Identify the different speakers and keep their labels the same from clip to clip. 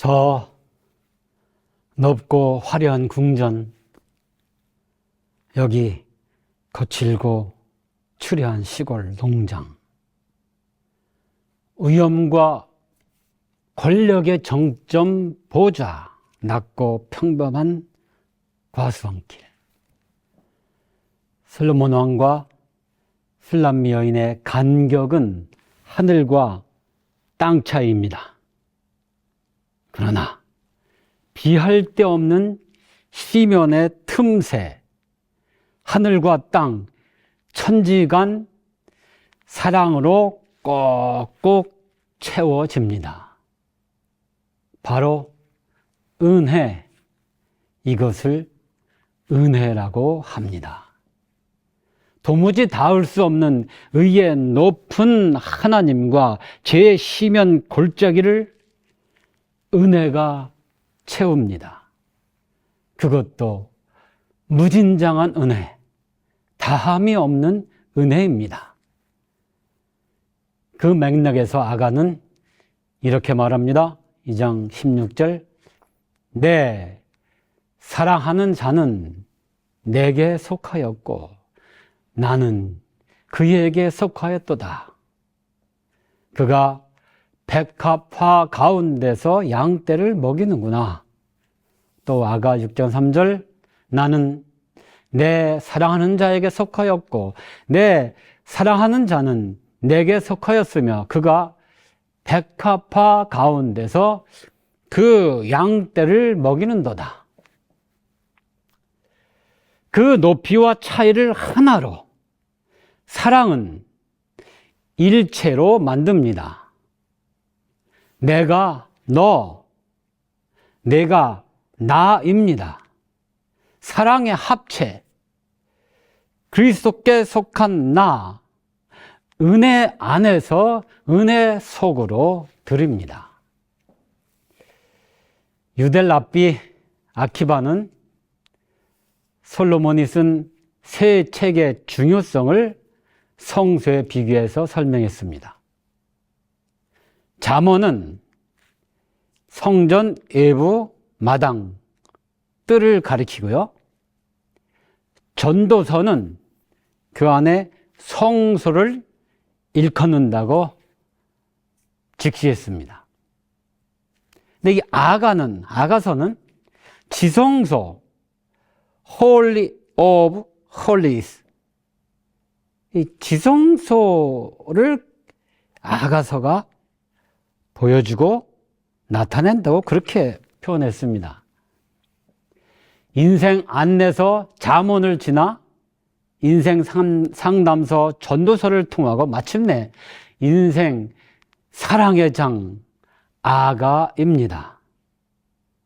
Speaker 1: 저 높고 화려한 궁전, 여기 거칠고 추리한 시골 농장, 위엄과 권력의 정점 보좌, 낮고 평범한 과수원길, 솔로몬 왕과 술람미 여인의 간격은 하늘과 땅 차이입니다. 그러나 비할 데 없는 시면의 틈새, 하늘과 땅, 천지간 사랑으로 꼭꼭 채워집니다. 바로 은혜, 이것을 은혜라고 합니다. 도무지 닿을 수 없는 의의 높은 하나님과 죄의 시면 골짜기를 은혜가 채웁니다. 그것도 무진장한 은혜, 다함이 없는 은혜입니다. 그 맥락에서 아가는 이렇게 말합니다. 2장 16절, 내 사랑하는 자는 내게 속하였고 나는 그에게 속하였도다. 그가 백합화 가운데서 양떼를 먹이는구나. 또 아가 6장 3절, 나는 내 사랑하는 자에게 속하였고 내 사랑하는 자는 내게 속하였으며 그가 백합화 가운데서 그 양떼를 먹이는도다. 그 높이와 차이를 하나로 사랑은 일체로 만듭니다. 내가 너, 내가 나입니다. 사랑의 합체, 그리스도께 속한 나, 은혜 안에서 은혜 속으로 드립니다. 유대 랍비 아키바는 솔로몬이 쓴 세 책의 중요성을 성소에 비교해서 설명했습니다. 잠언은 성전 외부 마당, 뜰을 가리키고요. 전도서는 그 안에 성소를 일컫는다고 직시했습니다. 근데 이 아가서는 지성소, Holy of Holies, 이 지성소를 아가서가 보여주고 나타낸다고 그렇게 표현했습니다. 인생 안내서 잠언을 지나 인생 상담서 전도서를 통하고 마침내 인생 사랑의 장 아가입니다.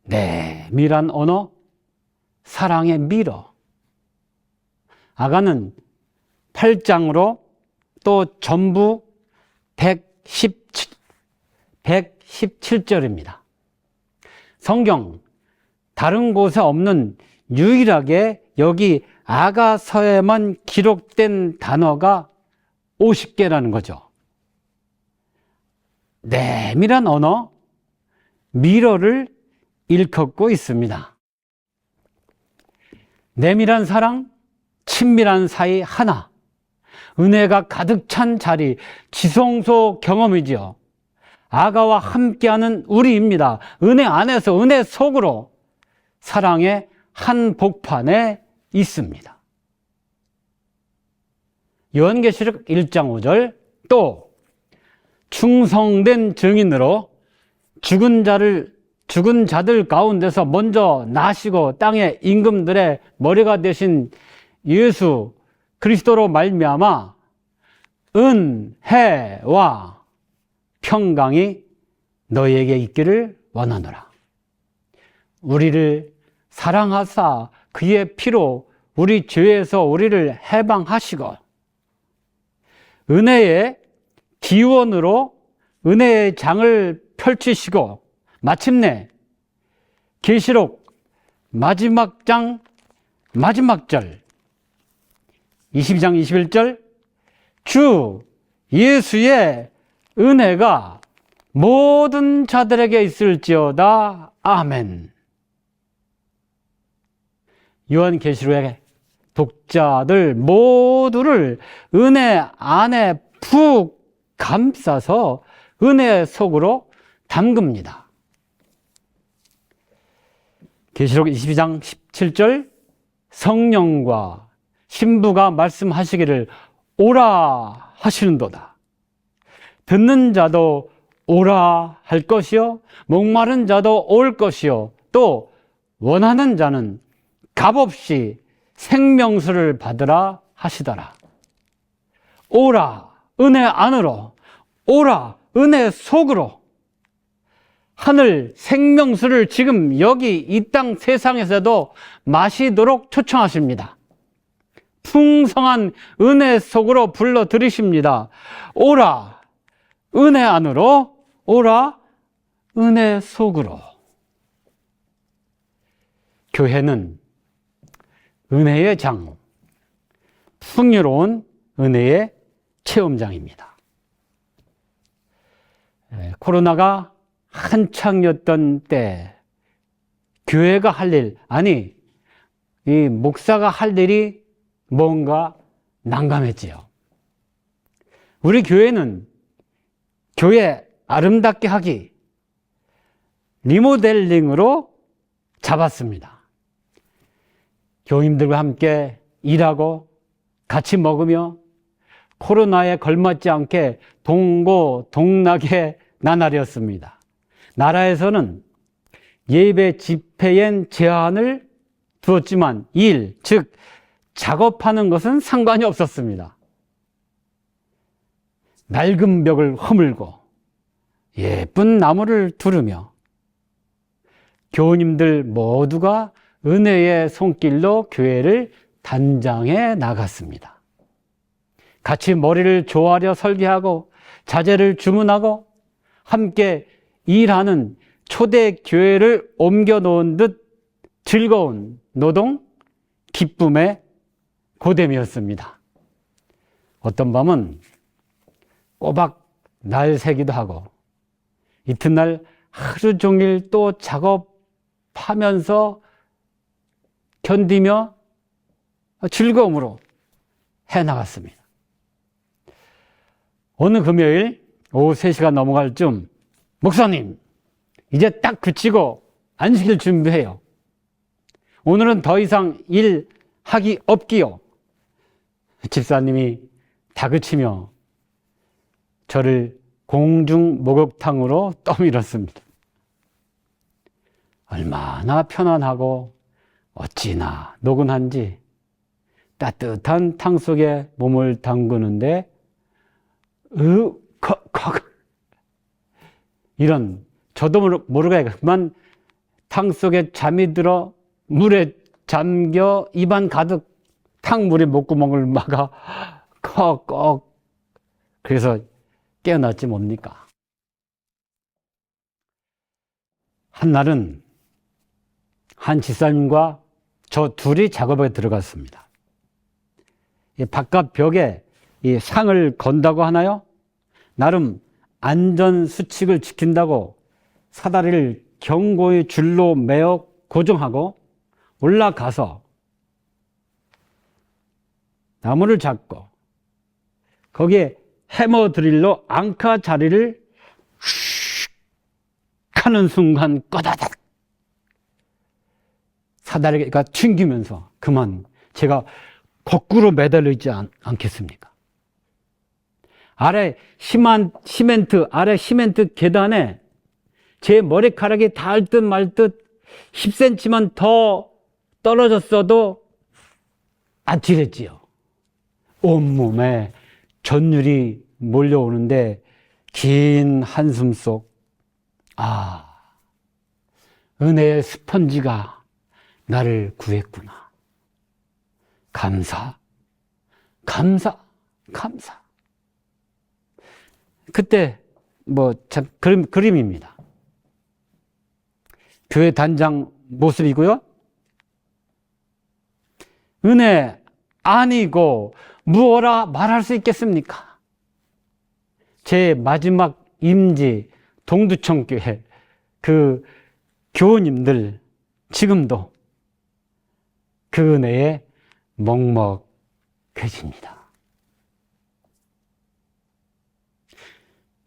Speaker 1: 내밀한 언어, 사랑의 미러. 아가는 8장으로 또 전부 117절입니다. 성경 다른 곳에 없는 유일하게 여기 아가서에만 기록된 단어가 50개라는 거죠. 내밀한 언어, 미러를 일컫고 있습니다. 내밀한 사랑, 친밀한 사이 하나, 은혜가 가득 찬 자리, 지성소 경험이지요. 아가와 함께하는 우리입니다. 은혜 안에서 은혜 속으로 사랑의 한 복판에 있습니다. 요한계시록 1장 5절, 또 충성된 증인으로 죽은 자들 가운데서 먼저 나시고 땅의 임금들의 머리가 되신 예수 그리스도로 말미암아 은혜와 평강이 너희에게 있기를 원하노라. 우리를 사랑하사 그의 피로 우리 죄에서 우리를 해방하시고 은혜의 기원으로 은혜의 장을 펼치시고 마침내 계시록 마지막 장 마지막 절 22장 21절 주 예수의 은혜가 모든 자들에게 있을지어다. 아멘. 요한계시록의 독자들 모두를 은혜 안에 푹 감싸서 은혜 속으로 담급니다. 계시록 22장 17절, 성령과 신부가 말씀하시기를 오라 하시는도다. 듣는 자도 오라 할 것이요, 목마른 자도 올 것이요, 또 원하는 자는 값없이 생명수를 받으라 하시더라. 오라 은혜 안으로, 오라 은혜 속으로. 하늘 생명수를 지금 여기 이 땅 세상에서도 마시도록 초청하십니다. 풍성한 은혜 속으로 불러 들이십니다. 오라 은혜 안으로, 오라 은혜 속으로. 교회는 은혜의 장, 풍요로운 은혜의 체험장입니다. 코로나가 한창이었던 때 교회가 할 일, 아니 이 목사가 할 일이 뭔가 난감했지요. 우리 교회는 교회 아름답게 하기 리모델링으로 잡았습니다. 교인들과 함께 일하고 같이 먹으며 코로나에 걸맞지 않게 동고동락의 나날이었습니다. 나라에서는 예배 집회엔 제한을 두었지만 일, 즉 작업하는 것은 상관이 없었습니다. 낡은 벽을 허물고 예쁜 나무를 두르며 교우님들 모두가 은혜의 손길로 교회를 단장해 나갔습니다. 같이 머리를 조아려 설계하고 자재를 주문하고 함께 일하는 초대 교회를 옮겨 놓은 듯 즐거운 노동, 기쁨의 고됨이었습니다. 어떤 밤은 꼬박 날 새기도 하고 이튿날 하루 종일 또 작업하면서 견디며 즐거움으로 해나갔습니다. 어느 금요일 오후 3시가 넘어갈 쯤 목사님, 이제 딱 그치고 안식일 준비해요. 오늘은 더 이상 일하기 없기요. 집사님이 다그치며 저를 공중 목욕탕으로 떠밀었습니다. 얼마나 편안하고 어찌나 노근한지 따뜻한 탕 속에 몸을 담그는데 이런 저도 모르게 그만 탕 속에 잠이 들어 물에 잠겨 입안 가득 탕물이 목구멍을 막아 꺽꺽. 그래서 깨어났지 뭡니까? 한날은 한 집사님과 저 둘이 작업에 들어갔습니다. 이 바깥 벽에 이 상을 건다고 하나요? 나름 안전수칙을 지킨다고 사다리를 견고히 줄로 매어 고정하고 올라가서 나무를 잡고 거기에 해머 드릴로 앙카 자리를 슉 하는 순간 꺼다닥 사다리가 튕기면서 그만 제가 거꾸로 매달려 있지 않겠습니까? 아래 시멘트 계단에 제 머리카락이 닿을 듯 말 듯 10cm만 더 떨어졌어도 아찔했지요. 온몸에 전율이 몰려오는데 긴 한숨 속 은혜의 스펀지가 나를 구했구나. 감사. 그때 참 그림입니다. 교회 단장 모습이고요. 은혜 아니고 무엇라 말할 수 있겠습니까? 제 마지막 임지 동두천교회 그 교우님들 지금도 그 은혜에 먹먹해집니다.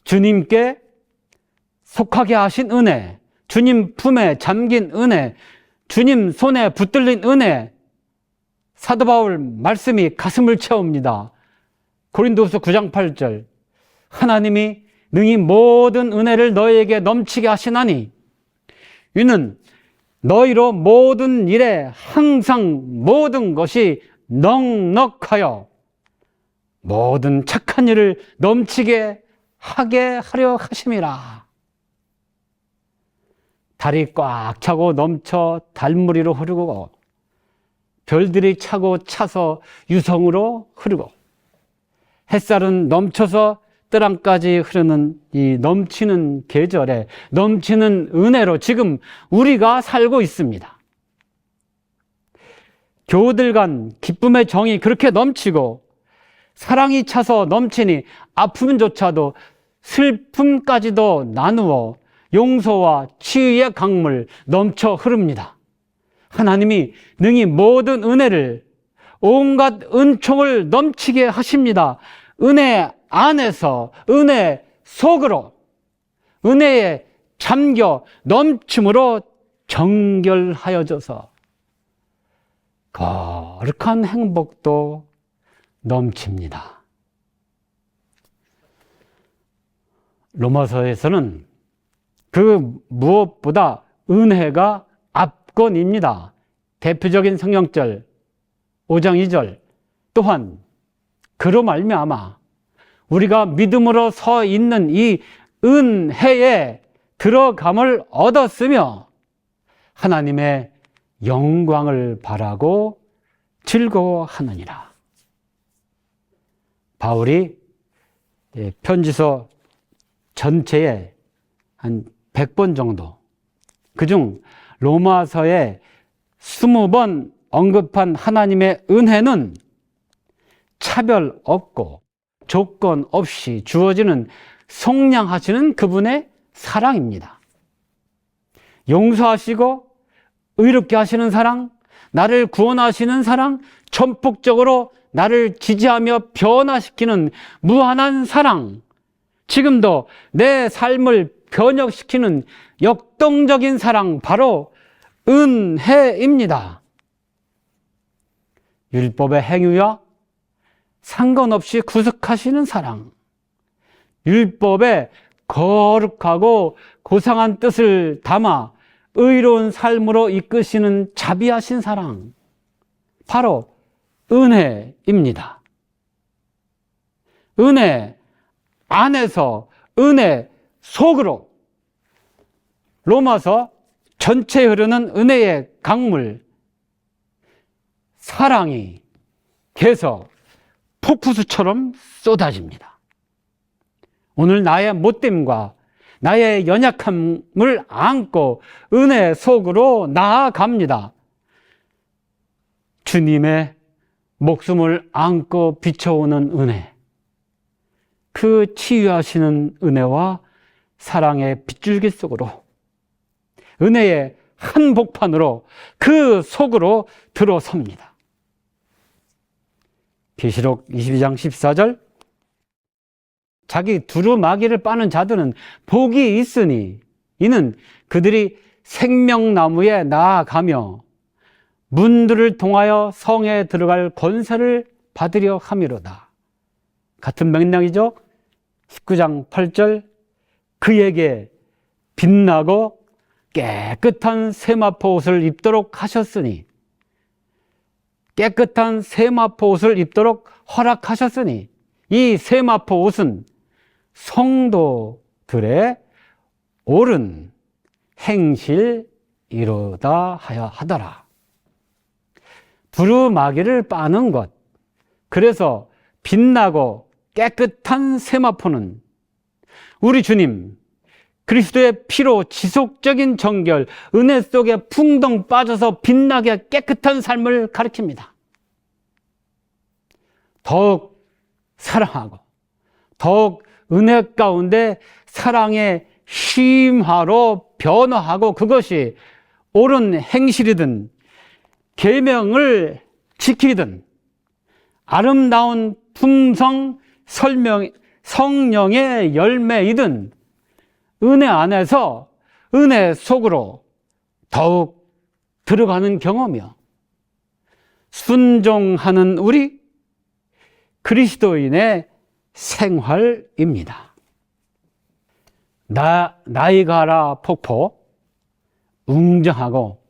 Speaker 1: 주님께 속하게 하신 은혜, 주님 품에 잠긴 은혜, 주님 손에 붙들린 은혜, 사도 바울 말씀이 가슴을 채웁니다. 고린도후서 9장 8절, 하나님이 능히 모든 은혜를 너희에게 넘치게 하시나니 이는 너희로 모든 일에 항상 모든 것이 넉넉하여 모든 착한 일을 넘치게 하게 하려 하심이라. 달이 꽉 차고 넘쳐 달무리로 흐르고 별들이 차고 차서 유성으로 흐르고 햇살은 넘쳐서 뜰함까지 흐르는 이 넘치는 계절에 넘치는 은혜로 지금 우리가 살고 있습니다. 교우들 간 기쁨의 정이 그렇게 넘치고 사랑이 차서 넘치니 아픔조차도 슬픔까지도 나누어 용서와 치유의 강물 넘쳐 흐릅니다. 하나님이 능히 모든 은혜를 온갖 은총을 넘치게 하십니다. 은혜 안에서 은혜 속으로 은혜에 잠겨 넘침으로 정결하여져서 거룩한 행복도 넘칩니다. 로마서에서는 그 무엇보다 은혜가 압권입니다. 대표적인 성경절 5장 2절 또한 그로 말미암아 우리가 믿음으로 서 있는 이 은혜에 들어감을 얻었으며 하나님의 영광을 바라고 즐거워하느니라. 바울이 편지서 전체에 한 100번 정도, 그중 로마서에 20번 언급한 하나님의 은혜는 차별 없고 조건 없이 주어지는 속량하시는 그분의 사랑입니다. 용서하시고 의롭게 하시는 사랑, 나를 구원하시는 사랑, 전폭적으로 나를 지지하며 변화시키는 무한한 사랑, 지금도 내 삶을 변혁시키는 역동적인 사랑, 바로 은혜입니다. 율법의 행위와 상관없이 구속하시는 사랑, 율법에 거룩하고 고상한 뜻을 담아 의로운 삶으로 이끄시는 자비하신 사랑, 바로 은혜입니다. 은혜 안에서 은혜 속으로 로마서 전체에 흐르는 은혜의 강물, 사랑이 계속 폭포수처럼 쏟아집니다. 오늘 나의 못됨과 나의 연약함을 안고 은혜 속으로 나아갑니다. 주님의 목숨을 안고 비춰오는 은혜, 그 치유하시는 은혜와 사랑의 빗줄기 속으로 은혜의 한복판으로 그 속으로 들어섭니다. 계시록 22장 14절, 자기 두루마기를 빠는 자들은 복이 있으니 이는 그들이 생명나무에 나아가며 문들을 통하여 성에 들어갈 권세를 받으려 함이로다. 같은 맥락이죠. 19장 8절, 그에게 빛나고 깨끗한 세마포 옷을 입도록 하셨으니, 깨끗한 세마포 옷을 입도록 허락하셨으니 이 세마포 옷은 성도들의 옳은 행실이로다 하여 하더라. 두루마기를 빠는 것, 그래서 빛나고 깨끗한 세마포는 우리 주님 그리스도의 피로 지속적인 정결, 은혜 속에 풍덩 빠져서 빛나게 깨끗한 삶을 가리킵니다. 더욱 사랑하고 더욱 은혜 가운데 사랑의 심화로 변화하고 그것이 옳은 행실이든 계명을 지키든 아름다운 품성 성령의 열매이든 은혜 안에서 은혜 속으로 더욱 들어가는 경험이요. 순종하는 우리 그리스도인의 생활입니다. 나이가라 폭포, 웅장하고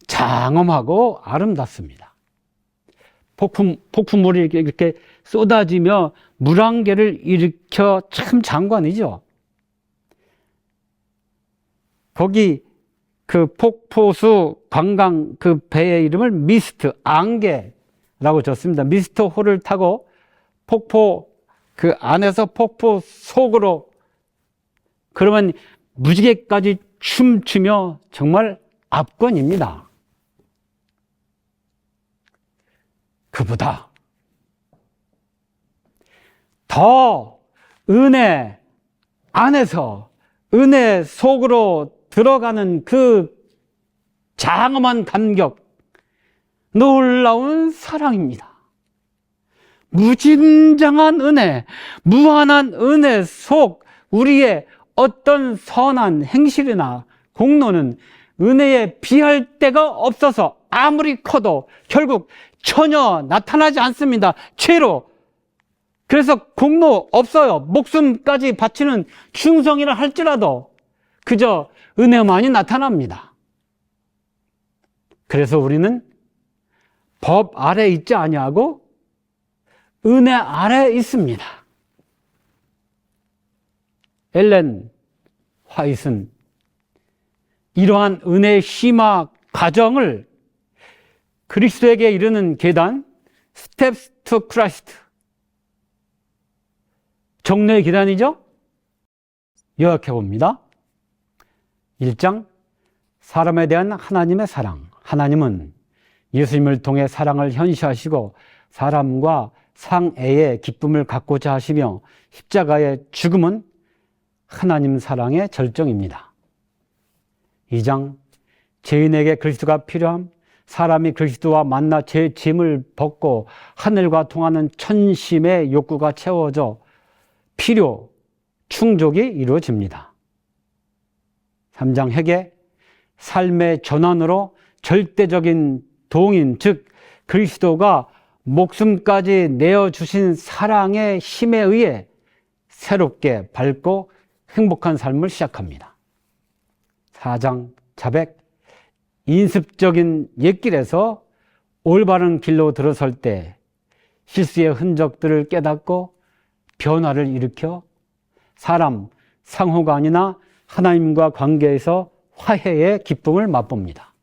Speaker 1: 장엄하고 아름답습니다. 폭풍물이 이렇게 쏟아지며 물안개를 일으켜 참 장관이죠. 거기 그 폭포수 관광 그 배의 이름을 미스트, 안개라고 줬습니다. 미스트 호를 타고 폭포 그 안에서 폭포 속으로, 그러면 무지개까지 춤추며 정말 압권입니다. 그보다 더 은혜 안에서 은혜 속으로 들어가는 그 장엄한 감격, 놀라운 사랑입니다. 무진장한 은혜, 무한한 은혜 속 우리의 어떤 선한 행실이나 공로는 은혜에 비할 데가 없어서 아무리 커도 결국 전혀 나타나지 않습니다. 죄로. 그래서 공로 없어요. 목숨까지 바치는 충성이라 할지라도 그저 은혜만이 나타납니다. 그래서 우리는 법 아래 있지 아니하고 은혜 아래 있습니다. 엘렌 화이트는 이러한 은혜의 심화 과정을 그리스도에게 이르는 계단, Steps to Christ, 종로의 계단이죠? 요약해 봅니다. 1장, 사람에 대한 하나님의 사랑. 하나님은 예수님을 통해 사랑을 현시하시고 사람과 상애의 기쁨을 갖고자 하시며 십자가의 죽음은 하나님 사랑의 절정입니다. 2장, 죄인에게 그리스도가 필요함. 사람이 그리스도와 만나 제 짐을 벗고 하늘과 통하는 천심의 욕구가 채워져 필요, 충족이 이루어집니다. 3장 회개, 삶의 전환으로 절대적인 동인, 즉 그리스도가 목숨까지 내어주신 사랑의 힘에 의해 새롭게 밝고 행복한 삶을 시작합니다. 4장 자백, 인습적인 옛길에서 올바른 길로 들어설 때 실수의 흔적들을 깨닫고 변화를 일으켜 사람, 상호간이나 하나님과 관계에서 화해의 기쁨을 맛봅니다.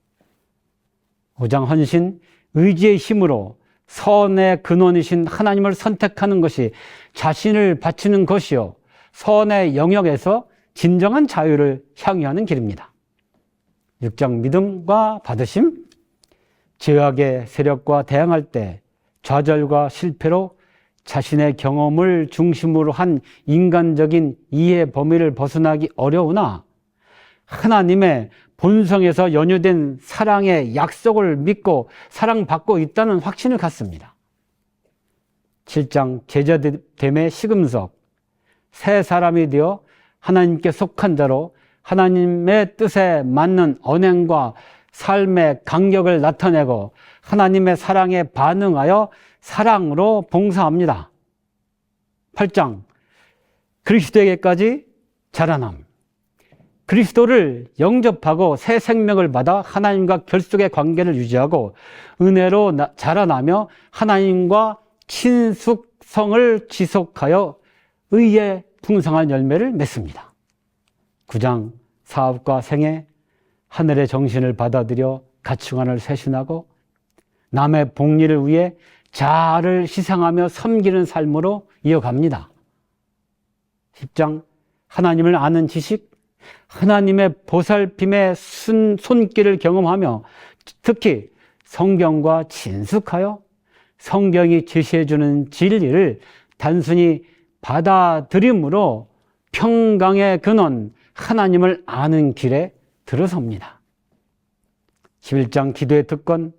Speaker 1: 5장 헌신, 의지의 힘으로 선의 근원이신 하나님을 선택하는 것이 자신을 바치는 것이요 선의 영역에서 진정한 자유를 향유하는 길입니다. 6장 믿음과 받으심, 죄악의 세력과 대항할 때 좌절과 실패로 자신의 경험을 중심으로 한 인간적인 이해 범위를 벗어나기 어려우나 하나님의 본성에서 연유된 사랑의 약속을 믿고 사랑받고 있다는 확신을 갖습니다. 7장 제자됨의 시금석, 새 사람이 되어 하나님께 속한 자로 하나님의 뜻에 맞는 언행과 삶의 간격을 나타내고 하나님의 사랑에 반응하여 사랑으로 봉사합니다. 8장 그리스도에게까지 자라남, 그리스도를 영접하고 새 생명을 받아 하나님과 결속의 관계를 유지하고 은혜로 자라나며 하나님과 친숙성을 지속하여 의의 풍성한 열매를 맺습니다. 9장 사업과 생애, 하늘의 정신을 받아들여 가치관을 쇄신하고 남의 복리를 위해 자아를 희생하며 섬기는 삶으로 이어갑니다. 10장 하나님을 아는 지식, 하나님의 보살핌의 손길을 경험하며 특히 성경과 친숙하여 성경이 제시해주는 진리를 단순히 받아들임으로 평강의 근원, 하나님을 아는 길에 들어섭니다. 11장 기도의 특권,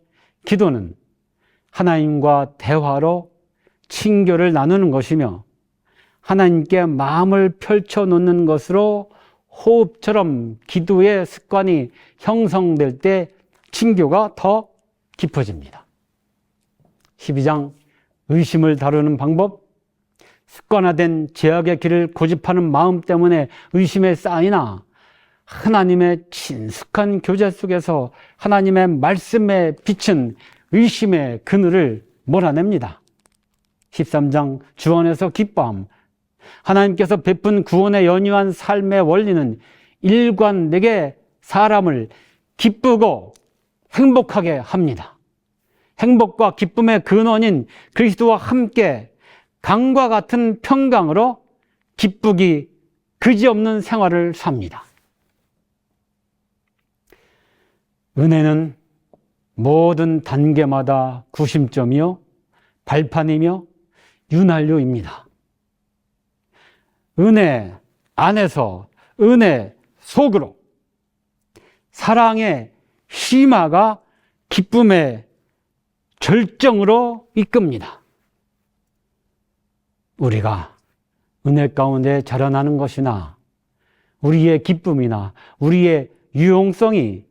Speaker 1: 기도는 하나님과 대화로 친교를 나누는 것이며 하나님께 마음을 펼쳐놓는 것으로 호흡처럼 기도의 습관이 형성될 때 친교가 더 깊어집니다. 12장 의심을 다루는 방법, 습관화된 죄악의 길을 고집하는 마음 때문에 의심에 쌓이나 하나님의 친숙한 교제 속에서 하나님의 말씀에 비친 의심의 그늘을 몰아냅니다. 13장 주 안에서 기뻐함, 하나님께서 베푼 구원의 연유한 삶의 원리는 일관되게 사람을 기쁘고 행복하게 합니다. 행복과 기쁨의 근원인 그리스도와 함께 강과 같은 평강으로 기쁘기 그지없는 생활을 삽니다. 은혜는 모든 단계마다 구심점이요 발판이며 윤활유입니다. 은혜 안에서 은혜 속으로 사랑의 심화가 기쁨의 절정으로 이끕니다. 우리가 은혜 가운데 자라나는 것이나 우리의 기쁨이나 우리의 유용성이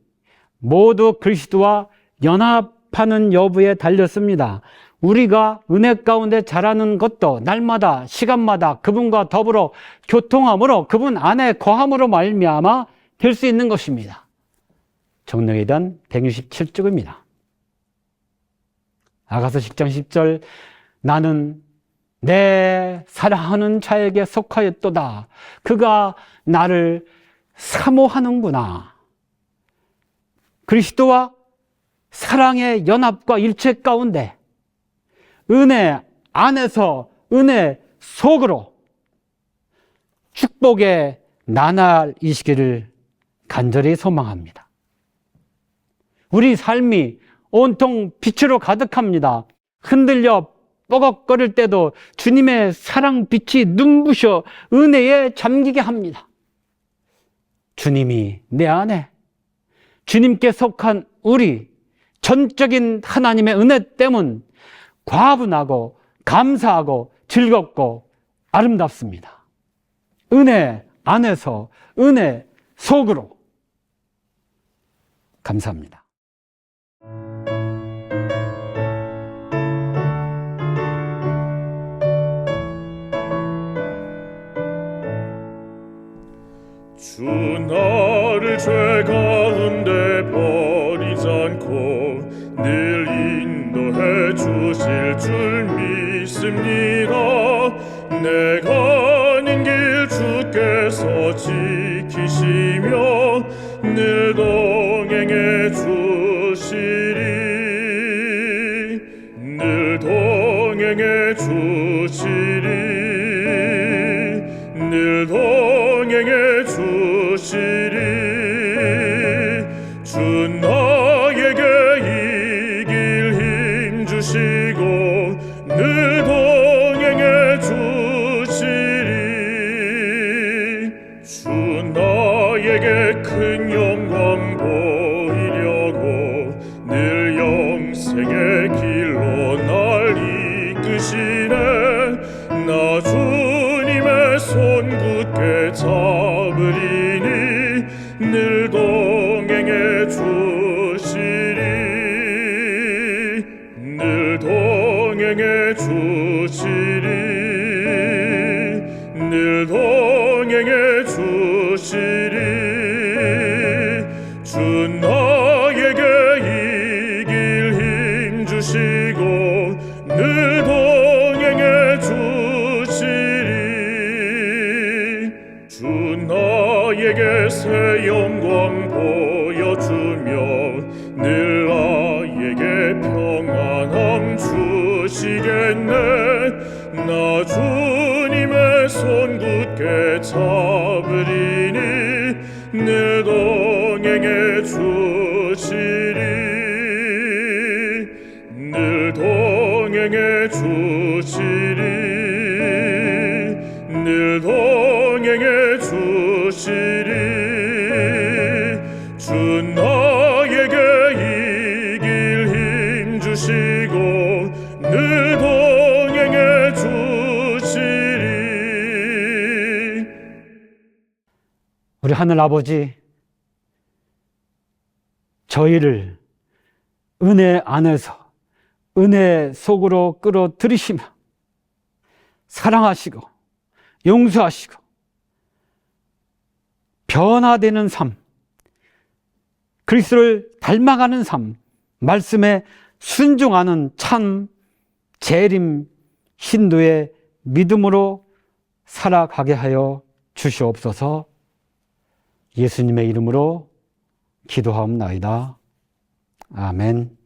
Speaker 1: 모두 그리스도와 연합하는 여부에 달렸습니다. 우리가 은혜 가운데 자라는 것도 날마다 시간마다 그분과 더불어 교통함으로 그분 안에 거함으로 말미암아 될 수 있는 것입니다. 정령에 대한 167쪽입니다. 아가서 10장 10절 나는 내 사랑하는 자에게 속하였도다. 그가 나를 사모하는구나. 그리스도와 사랑의 연합과 일체 가운데 은혜 안에서 은혜 속으로 축복의 나날이시기를 간절히 소망합니다. 우리 삶이 온통 빛으로 가득합니다. 흔들려 뻐걱거릴 때도 주님의 사랑 빛이 눈부셔 은혜에 잠기게 합니다. 주님이 내 안에, 주님께 속한 우리 전적인 하나님의 은혜 때문 과분하고 감사하고 즐겁고 아름답습니다. 은혜 안에서 은혜 속으로. 감사합니다.
Speaker 2: 주 나를 죄 가운데 버리지 않고 늘 인도해 주실 줄 믿습니다. 내가 가는 길 주께서 지키시며 늘 동행해 주시리. 늘 동행해 주시리. 늘 동행해 주시리. 주 나에게 이 길 힘 주시고 늘 동행해 주시리. 주 나에게 큰 영광 보이려고 늘 영생의 길로 날 이끄시네. 나 주님의 손 굳게 잡으리니 늘 동행해 주시리. 늘 동행해 주시리. 늘 동행해 주시리. 주 나에게 이 길 힘 주시고 늘 동행해 주시리. 주 나에게 새 영광 보여주며 늘 나에게 평안함 주시겠네. 나 주님의 손 굳게 잡으리니 늘 동행해 주시리. 늘 동행해 주시리. 늘 동행해 주시리.
Speaker 1: 우리 하늘 아버지, 저희를 은혜 안에서 은혜 속으로 끌어들이시며 사랑하시고 용서하시고 변화되는 삶, 그리스도를 닮아가는 삶, 말씀에 순종하는 참 재림 신도의 믿음으로 살아가게 하여 주시옵소서. 예수님의 이름으로 기도하옵나이다. 아멘.